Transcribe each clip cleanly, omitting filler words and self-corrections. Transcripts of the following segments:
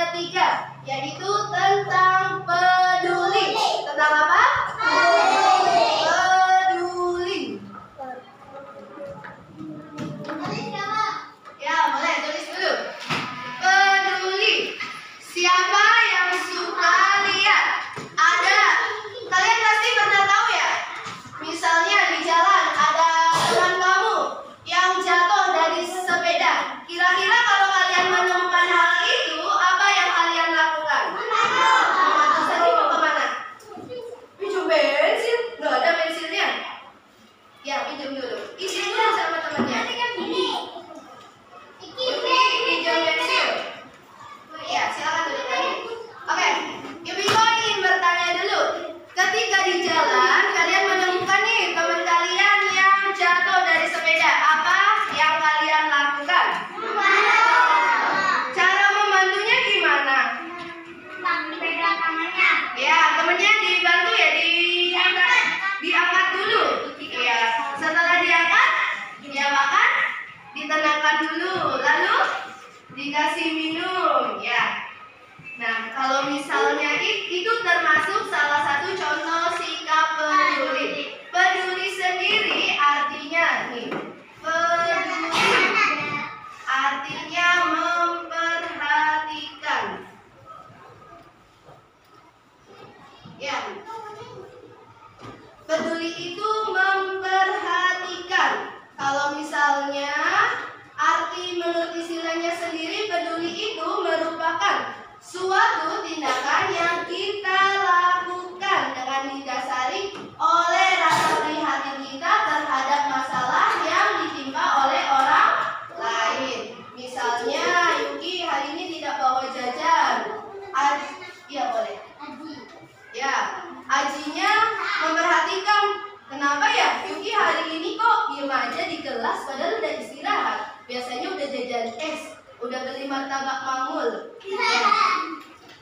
ketiga, yaitu tentang peduli. Tentang apa? Peduli. Ya, boleh tulis dulu. Peduli. Siapa yang suka lihat? Ada. Kalian pasti pernah tahu ya? Misalnya di jalan ada teman kamu yang jatuh dari sepeda. Kira-kira kalau kalian menemukan hal itu, apa yang kalian lakukan? Membantu saja mau kemana? Pinjam bensin? Nggak ada bensinnya? Ya, pinjam dulu. Isi dulu sama temannya. Yuki, pinjam bensin. Ya, silakan duduk lagi. Oke, Yumiko ingin bertanya dulu. Ketika di jalan, kalian menemukan nih teman kalian yang jatuh dari sepeda. Apa yang kalian lakukan? Cara membantunya gimana? Ya, temennya dibantu ya, diangkat dulu. Ya, setelah diangkat, dia makan, ditenangkan dulu, lalu dikasih minum. Ya. Nah, kalau misalnya itu termasuk salah satu contoh sikap peduli. Peduli sendiri artinya nih, peduli artinya memperhatikan. Ya, peduli itu memperhatikan. Kalau misalnya arti menurut istilahnya sendiri, peduli itu merupakan suatu tindakan yang kita lakukan dengan didasari oleh rasa prihatin kita terhadap masalah yang ditimpa oleh orang lain. Misalnya Yuki hari ini tidak bawa jajan. Iya boleh. Ya, Ajinya memperhatikan. Kenapa ya Yuki hari ini kok diem aja di kelas padahal udah istirahat. Biasanya udah jajan es, udah beli martabak Mangul. Ya.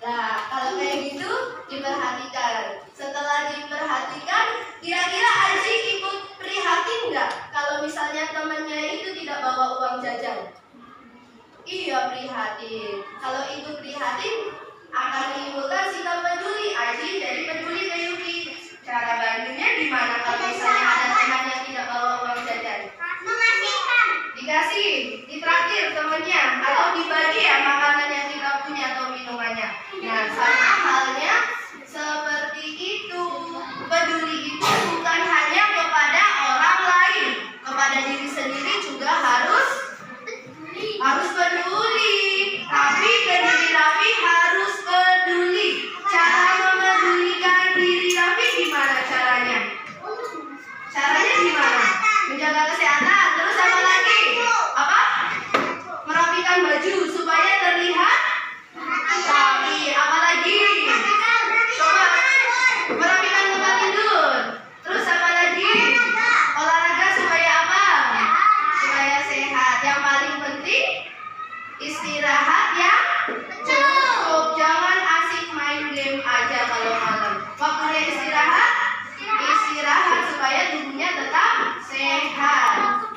Nah, kalau kayak gitu diperhatikan. Setelah diperhatikan, kira-kira Aji ikut prihatin nggak kalau misalnya temannya itu tidak bawa uang jajan? Iya, prihatin. Kalau ikut prihatin akan menimbulkan sikap peduli. Aji jadi peduli ke Yuki. Cara bantunya gimana kalau misalnya ada teman yang tidak bawa uang jajan? Mengasihkan. Dikasih, ditraktir temannya, atau dibagi ya makanan yang kita punya atau minumannya. Nah, sama halnya seperti itu. Peduli itu bukan hanya kepada orang lain, kepada diri sendiri juga harus peduli. Tapi ke diri Raffi harus peduli. Cara memedulikan diri Raffi gimana caranya? Caranya gimana? Menjaga kesehatan. Terus apa lagi? Apa? Merapikan baju supaya terlihat rapi. Apa lagi? Coba merapikan tempat tidur. Terus apa lagi? Olahraga supaya apa? Supaya sehat. Yang paling penting istirahat yang cukup. Jangan asik main game aja kalau malam. Waktunya istirahat supaya tubuhnya tetap sehat.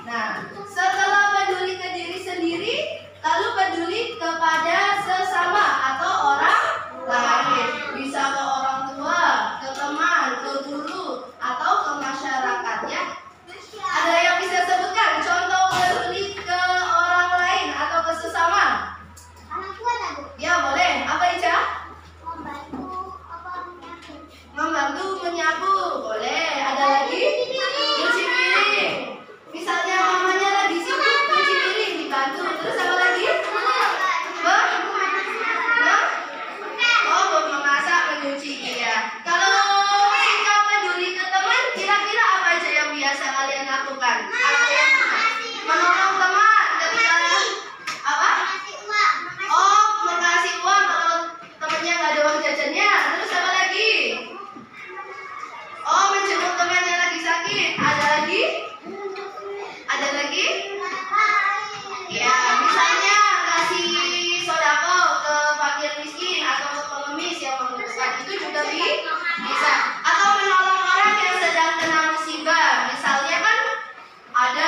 Nah, setelah peduli ke diri sendiri, lalu peduli kepada sesama atau orang lain. Bisa ke orang tua, ke teman, ke guru, atau ke masyarakat ya. Ada yang bisa sebutkan contoh peduli ke orang lain atau ke sesama? Orang tua tak, Bu? Ya boleh. Apa Ica? Membantu menyapu. Boleh. Ada lagi? Cuci piring. Misalnya mamanya lagi sibuk cuci piring, dibantu. Terus apa lagi? Memasak, menyuci. Iya. Kalau sikap peduli ke teman, kira-kira apa aja yang biasa kalian lakukan? Ada yang menolong teman ketika apa? Oh, mengasih uang kalau temannya nggak ada uang jajannya. Terus apa lagi? Oh, menjenguk teman yang lagi sakit. Ada lagi? Ada lagi? Ya, misalnya kasih sodako ke fakir miskin atau ke pengemis yang membutuhkan, itu juga bisa. Atau menolong orang yang sedang kena musibah. Misalnya kan ada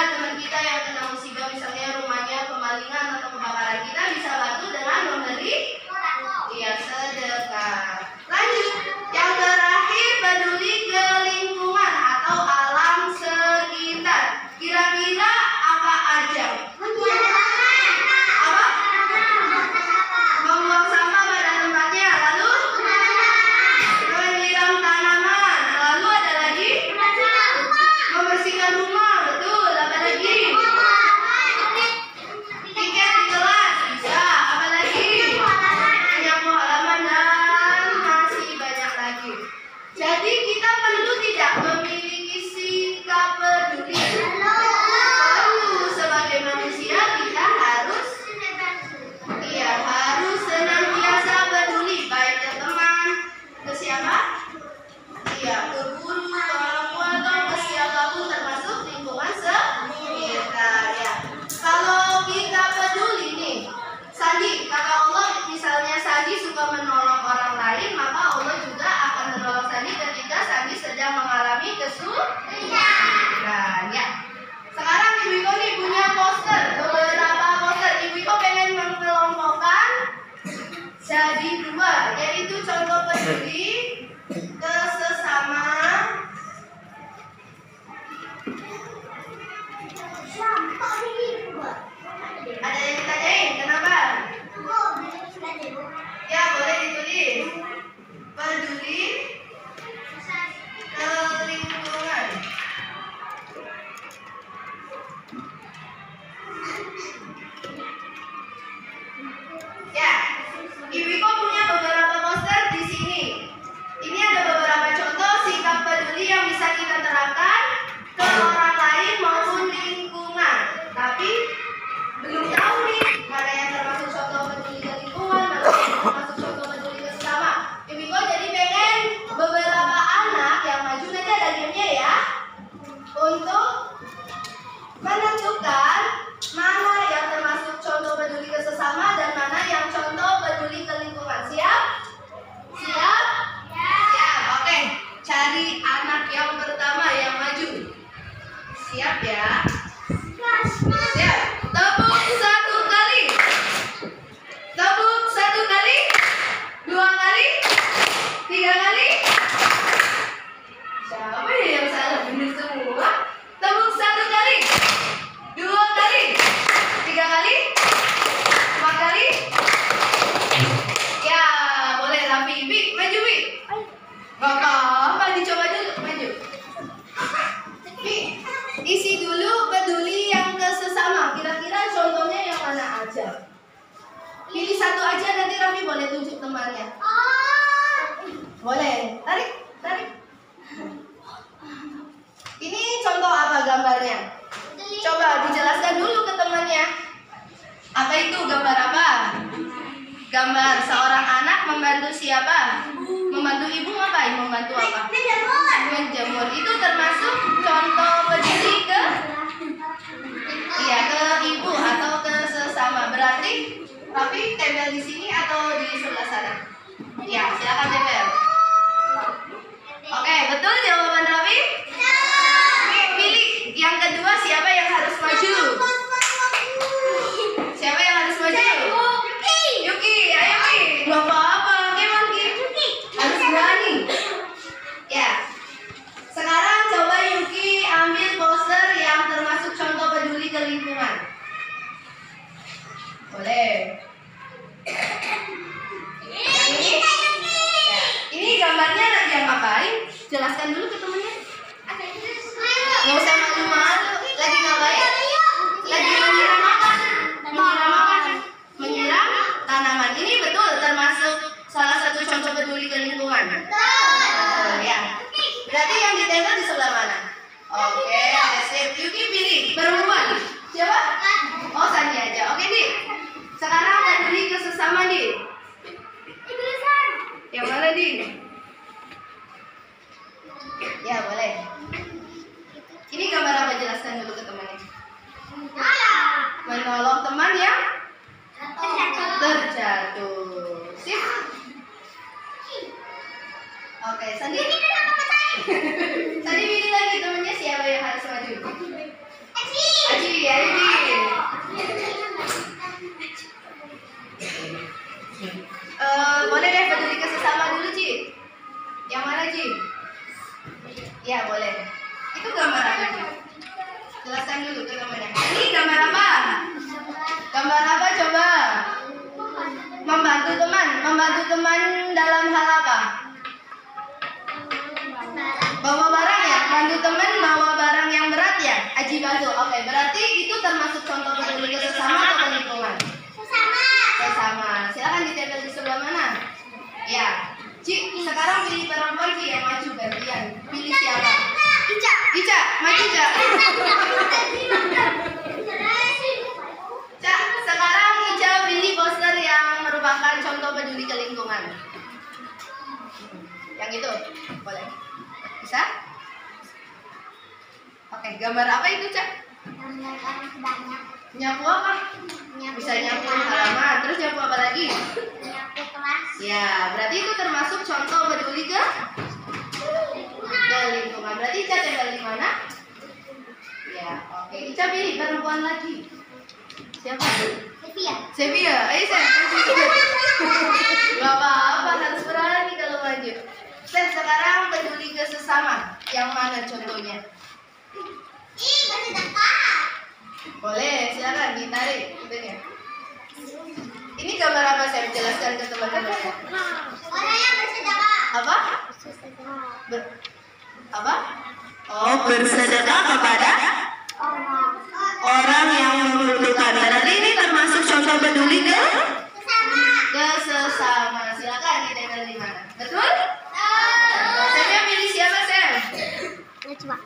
peduli ke sesama. Ada yang ditanyain, kenapa? Ya, boleh ditulis. Peduli ke lingkungan. Ya, Ibu punya beberapa poster di sini. Ini ada beberapa contoh sikap peduli yang bisa kita terapkan ke orang lain maupun lingkungan. Tapi belum tahu nih mana yang termasuk contoh peduli ke lingkungan, mana yang termasuk contoh peduli ke sesama. Ibu jadi pengen beberapa anak yang maju, nanti ada gamenya ya, untuk menentukan mana yang termasuk contoh peduli ke sesama dan mana yang contoh peduli ke lingkungan. Siap? Siap? Siap. Oke. Cari anak yang pertama yang maju. Siap ya? Siap. Tepuk 1 kali. Tepuk 1 kali. 2 kali. 3 kali. Siapa ya yang salah? Benar semua. Tepuk 1 kali. 2 kali. 3 kali. 4 kali. Ya, boleh Rafi. Bi, maju Bi. Gak apa-apa, dicoba dulu, maju. Bi, isi dulu peduli yang ke sesama. Kira-kira contohnya yang mana aja? Pilih satu aja, nanti Rafi boleh tunjuk temannya. Boleh, tarik, tarik. Ini contoh apa gambarnya? Coba dijelaskan dulu ke temannya. Apa itu, gambar apa? Gambar seorang anak membantu siapa? Membantu ibu ngapain? Membantu apa? Menjemur. Itu termasuk contoh peduli ke? Iya, ke ibu atau ke sesama. Berarti Rafi tempel di sini atau di sebelah sana? Ya, silakan tempel. Oke, betul jawaban Rafi? Pilih yang kedua, siapa yang harus maju? Siapa yang harus maju? Yuki, ayo Ki. Gak apa-apa, gimana Ki? Harus berani. Ya. Sekarang coba Yuki ambil poster yang termasuk contoh peduli ke lingkungan. Boleh. Yang ini? Ya. Ini gambarnya lagi yang ngapain? Jelaskan dulu ke temennya. Nggak usah malu-malu. Lagi ngapain? Lagi menyiram apa? Menyiram apa? Menyiram tanaman. Ini betul termasuk salah satu contoh peduli ke lingkungan. Betul ya. Berarti yang ditempel di sebelah mana? Oke, sip. Yuki pilih perempuan. Siapa? Oh, Sandi aja. Oke, Di. Sekarang peduli ke sesama, Di. Yang mana, Di? Ya, boleh. Ini gambar apa? Jelaskan dulu ke temannya. Menolong teman yang terjatuh. Sip. Oke, Sandi. Sandi pilih lagi temannya siapa yang harus maju? Aji, ayo Di. Boleh deh peduli ke sesama dulu, Ci. Yang mana, Ci? Ya, boleh. Itu gambar apa, Ci? Jelaskan dulu ke temannya. Ini gambar apa? Gambar apa coba? Membantu teman. Membantu teman dalam hal apa? Bawa barang ya? Bantu teman bawa barang yang berat ya? Aji bantu. Oke, berarti itu termasuk contoh peduli ke sesama atau ke lingkungan? Sesama. Silakan ditempel di sebelah mana? Ya. Ci, sekarang pilih perempuan Ci yang maju gantian. Pilih siapa? Ica. Ica, maju Ica. Cak, sekarang Ica pilih poster yang merupakan contoh peduli ke lingkungan. Yang itu, boleh. Bisa? Oke, gambar apa itu, Cak? Gambar orang banyak. Nyapu apa? Bisa nyapu halaman. Terus nyapu apa lagi? Nyapu kelas. Ya, berarti itu termasuk contoh peduli ke lingkungan. Berarti Ica tempel di mana? Ya, oke. Ica pilih perempuan lagi. Siapa? Sevia. Sevia. Ayo, Sev. Gak apa-apa, harus berani kalau maju. maju. Dan sekarang peduli ke sesama. Yang mana contohnya? bersedekah. Boleh, silakan ditarik itunya. Ini gambar apa, saya jelaskan ke teman-teman. Orang yang bersedekah. Apa? Apa? Oh, bersedekah kepada orang yang membutuhkan. Berarti ini termasuk contoh peduli ke Sesama. Silakan ditempel di mana? Betul? Saya pilih siapa, Sam? Najwa.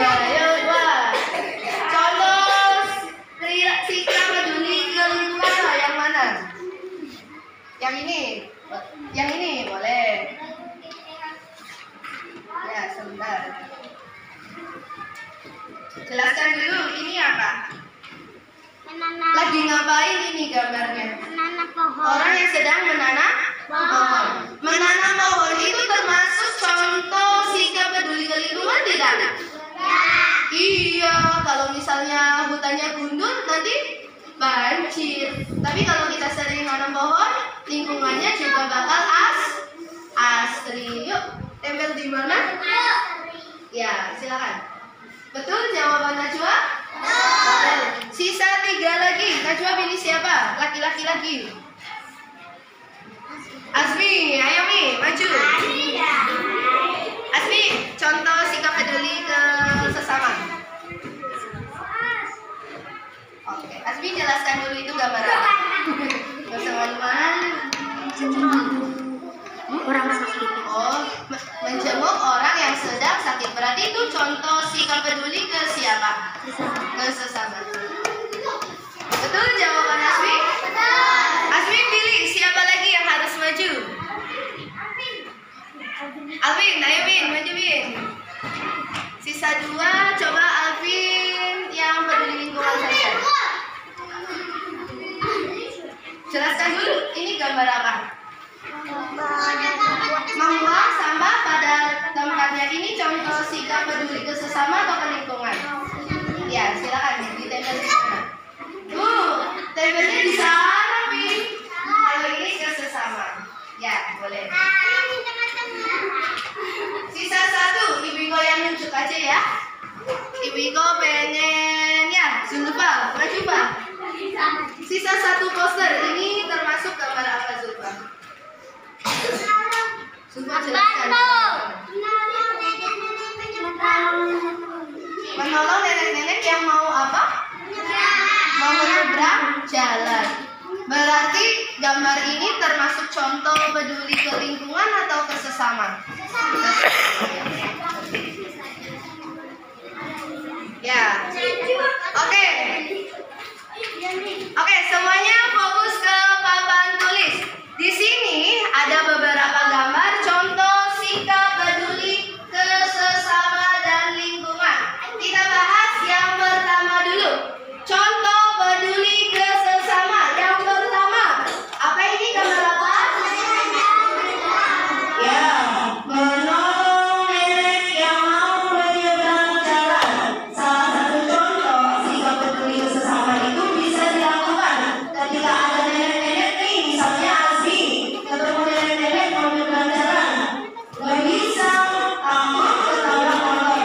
Ayo, dua. Contoh sikap peduli ke lingkungan yang mana? Yang ini. Yang ini boleh. Ya, sebentar. Jelaskan dulu ini apa? Menanam. Lagi ngapain ini gambarnya? Menanam pohon. Orang yang sedang menanam pohon. Menanam pohon itu termasuk contoh sikap peduli ke lingkungan tidak? Iya, kalau misalnya hutannya gundul nanti banjir. Tapi kalau kita sering nanam pohon, lingkungannya juga bakal asri. Yuk, tempel di mana? Ya, silakan. Betul jawaban Najwa? Betul. Sisa 3 lagi. Najwa pilih siapa? Laki-laki lagi. Azmi, ayo Mi, maju. Azmi, contoh sikap peduli ke sesama. Oke, Azmi jelaskan dulu itu gambar apa? Gak usah malu-malu. Orang sakit. Oh, menjenguk orang yang sedang sakit. Berarti itu contoh sikap peduli ke siapa? Ke sesama. Betul jawaban Azmi? Azmi pilih siapa lagi yang harus maju? Alvin, ayo Bin, maju Bin. Sisa 2, coba Alvin yang peduli lingkungan saja. Jelaskan dulu, ini gambar apa? Membuang sampah pada tempatnya. Ini contoh sikap peduli ke sesama atau ke lingkungan? Ya, silakan ditempel di sana. Tempelnya di sana, Bin. Kalau ini ke sesama. Ya, boleh. Sisa 1, Ibu Iko yang nunjuk aja ya. Ibu Iko pengen ya, Zulfa, maju Pak. Sisa 1 poster, ini termasuk gambar apa Zulfa? Zulfa jelaskan. Menolong nenek-nenek yang mau apa? Mau menyeberang jalan. Berarti gambar ini termasuk contoh peduli ke lingkungan atau ke sesama? Ya. Oke. Oke, semuanya fokus ke papan tulis. Di sini ada beberapa gambar contoh sikap peduli ke sesama dan lingkungan. Kita bahas yang pertama dulu. Contoh peduli ke sesama. Yang pertama, apa ini gambar apa? ya menolong nenek yang mau menyeberang jalan. Salah satu contoh sikap peduli ke sesama itu bisa dilakukan ketika ada nenek-nenek nih, misalnya Azmi ketemu nenek-nenek mau menyeberang jalan, nggak bisa takut ketabrak motor.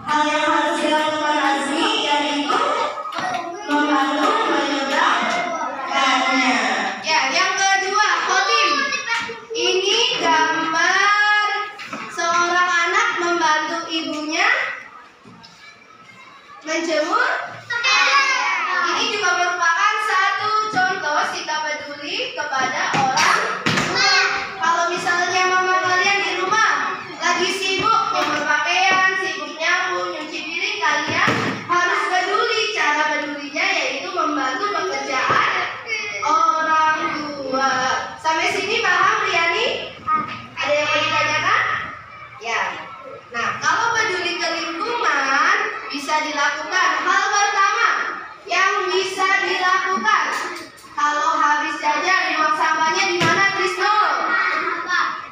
Hal yang harus dilakukan Azmi yaitu membantu menyeberangkannya. Ya, yang kedua, Khotim. Ini gambar seorang anak membantu ibunya menjemur. Ini juga merupakan satu contoh sikap peduli kepada orang tua. Kalau misalnya mama kalian di rumah lagi sibuk jemur pakaian, sibuk nyapu, nyuci piring, kalian harus peduli. Cara pedulinya yaitu membantu pekerjaan orang tua. Sampai sini paham, Riani? Ada yang mau ditanyakan? Ya. Nah, kalau peduli ke lingkungan bisa dilakukan. Hal pertama yang bisa dilakukan kalau habis jajan, buang sampahnya di mana, Trisno?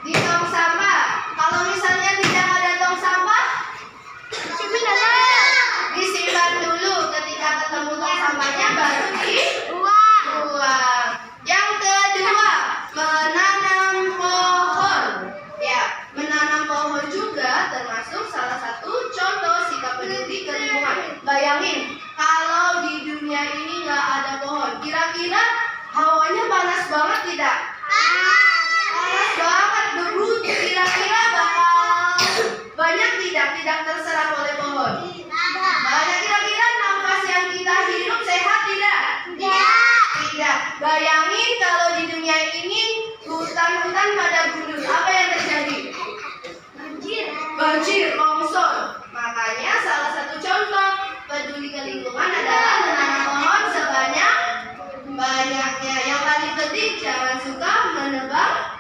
Di tong sampah. Kalau misalnya tidak ada tong sampah, disimpan dulu. Ketika ketemu tong sampahnya baru dibuang. Yang kedua, menanam pohon. bayangin kalau di dunia ini nggak ada pohon, kira-kira hawanya panas banget tidak? Panas banget, debu kira-kira bakal banyak tidak? Tidak terserap oleh pohon. Banyak. Kira-kira nafas yang kita hirup sehat tidak? Tidak. Bayangin kalau di dunia ini hutan-hutan pada gundul, apa yang terjadi? Banjir, longsor. Makanya salah satu contoh peduli ke lingkungan adalah menanam pohon sebanyak-banyaknya. Yang paling penting jangan suka menebang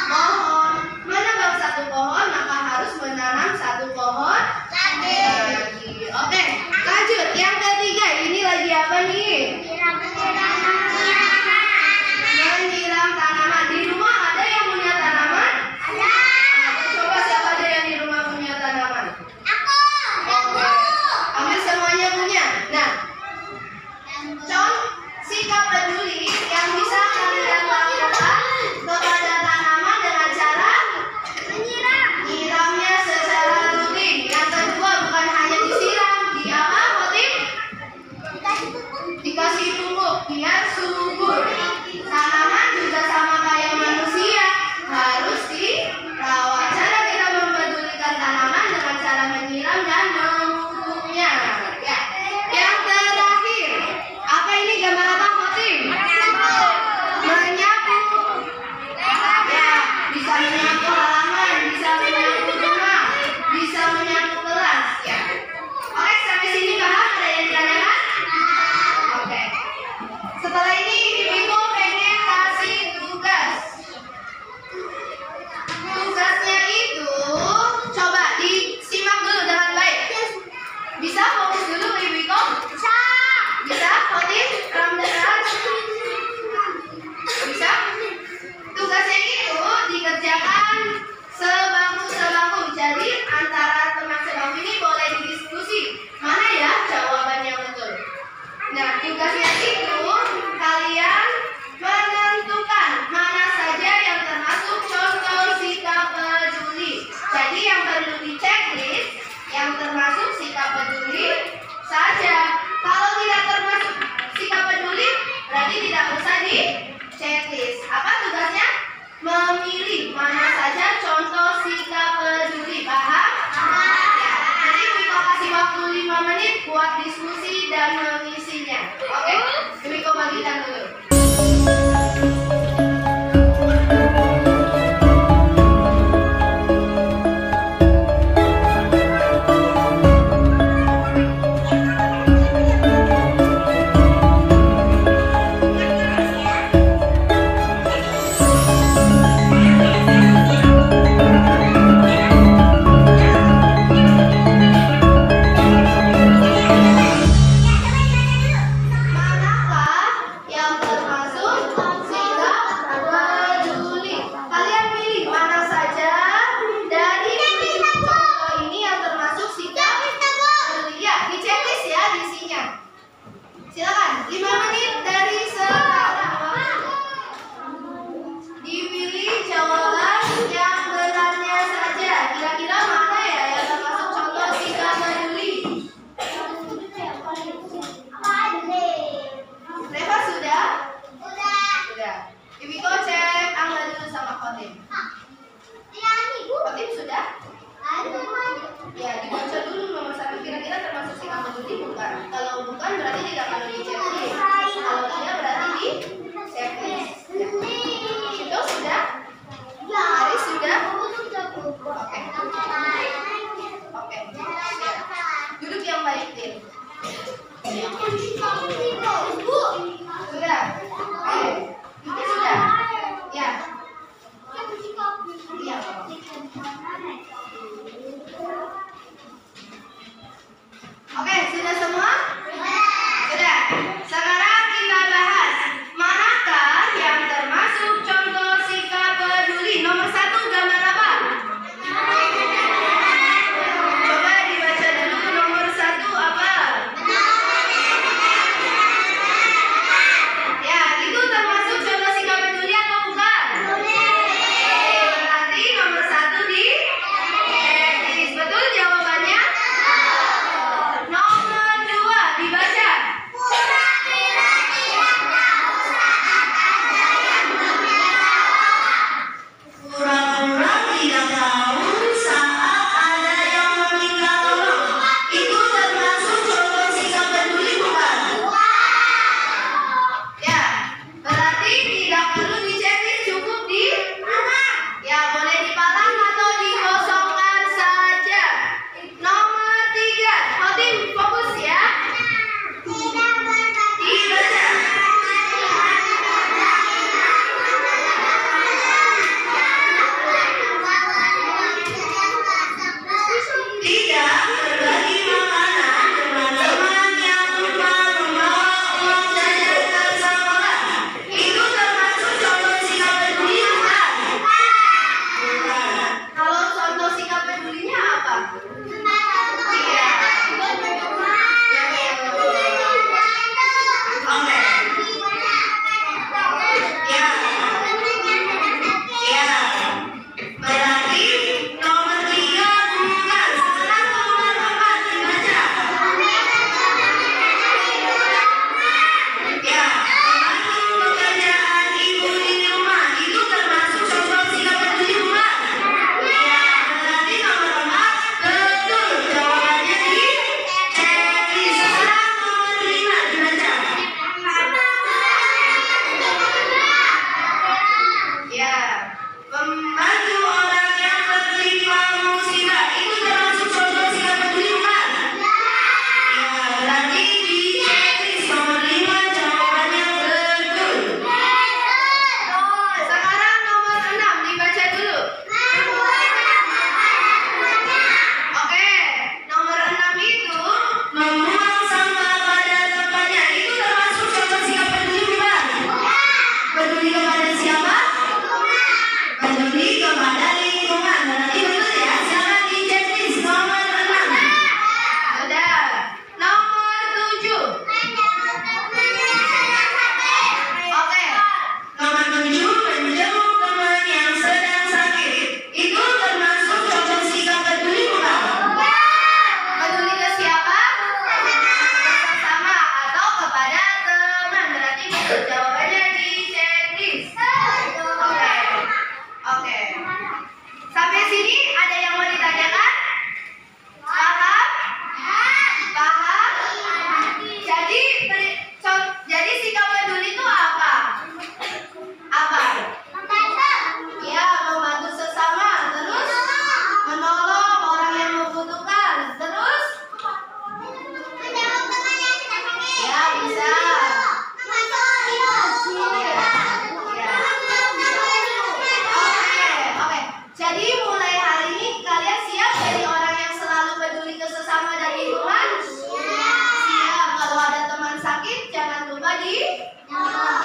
pohon. Menebang satu pohon maka harus menanam satu pohon lagi. Oke, lanjut. Yang ketiga, ini lagi apa nih? Menyiram tanaman. Di rumah ada yang punya tanaman? Ada. Coba siapa ada yang di rumah punya tanaman? Oke. Hampir semuanya punya. Nah, sikap peduli yang bisa kalian lakukan kepada tanaman dengan cara menyiramnya secara rutin. Yang kedua, bukan hanya disiram, di apa, Khotim? Dikasih pupuk biar subur. Tanaman juga sama kayak manusia, harus dirawat. Cara kita mempedulikan tanaman dengan cara menyiram dan memupuknya. Ya. Yang terakhir, apa ini gambar apa, Khotim? Menyapu. Ya, bisa menyapu halaman, bisa menyapu rumah, bisa menyapu kelas. Ya. Oke, sampai sini paham? Ada yang ditanyakan? Oke. Setelah ini ibu pengen kasih tugas. Tugasnya itu coba disimak dulu dengan baik. Bisa fokus dulu ibu? Bisa? Khotim? Ramdan? Bisa? Tugasnya itu dikerjakan sebangku-sebangku. Jadi antara teman sebangku ini boleh didiskusi. Mana ya jawaban yang betul? Nah, tugasnya itu kalian menentukan mana saja yang termasuk contoh sikap peduli. Jadi yang perlu di checklist yang termasuk sikap peduli saja. Kalau tidak termasuk sikap peduli berarti tidak usah di checklist. Apa tugasnya? Memilih mana saja contoh sikap peduli. Paham? Ya. Jadi Wiko kasih waktu 5 menit buat diskusi dan mengisinya. Oke? Wiko bagikan dulu. Oke, sudah semua? Sudah. Allah.